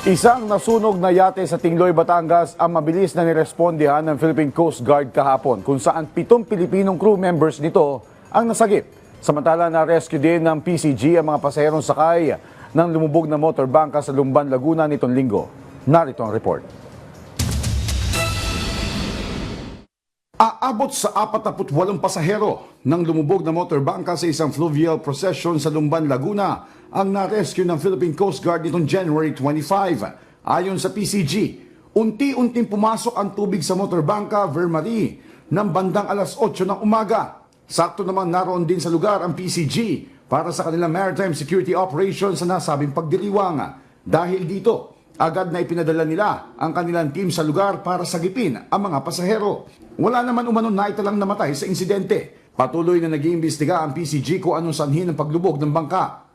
Isang nasunog na yate sa Tingloy, Batangas ang mabilis na nirespondihan ng Philippine Coast Guard kahapon kung saan 7 Pilipinong crew members nito ang nasagip. Samantala na-rescue din ng PCG ang mga pasaherong sakay ng lumubog na motorbangka sa Lumban, Laguna nitong linggo. Narito ang report. Aabot sa 48 pasahero ng lumubog na motorbangka sa isang fluvial procession sa Lumban, Laguna ang na-rescue ng Philippine Coast Guard nitong January 25. Ayon sa PCG, unti-unting pumasok ang tubig sa motorbangka Vermarie ng bandang alas 8 ng umaga. Sakto naman naroon din sa lugar ang PCG para sa kanilang maritime security operations sa nasabing pagdiriwang. Dahil dito, agad na ipinadala nila ang kanilang team sa lugar para sagipin ang mga pasahero. Wala naman umanon na italang namatay sa insidente. Patuloy na nag-iimbestiga ang PCG kung anong sanhi ng paglubog ng bangka.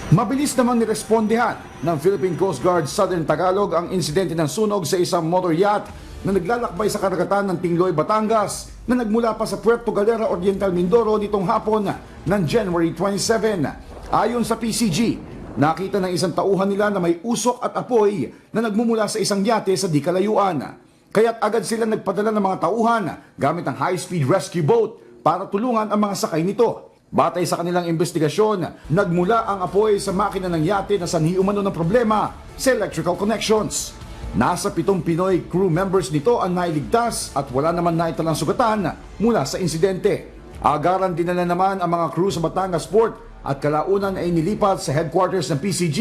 Mabilis naman nirespondihan ng Philippine Coast Guard Southern Tagalog ang insidente ng sunog sa isang motor yacht na naglalakbay sa karagatan ng Tingloy, Batangas na nagmula pa sa Puerto Galera Oriental, Mindoro nitong hapon ng January 27. Ayon sa PCG, nakita ng isang tauhan nila na may usok at apoy na nagmumula sa isang yate sa di kalayuan. Kaya't agad sila nagpadala ng mga tauhan gamit ang high-speed rescue boat para tulungan ang mga sakay nito. Batay sa kanilang investigasyon, nagmula ang apoy sa makina ng yate na sanhi umano ng problema sa electrical connections. Nasa 7 Pinoy crew members nito ang nailigtas at wala naman naitalang sugatan mula sa insidente. Agaran dinala naman ang mga crew sa Batangas Port at kalaunan ay nilipat sa headquarters ng PCG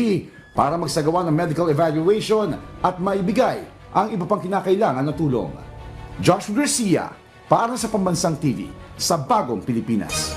para magsagawa ng medical evaluation at maibigay ang iba pang kinakailangan na tulong. Josh Garcia para sa Pambansang TV sa Bagong Pilipinas.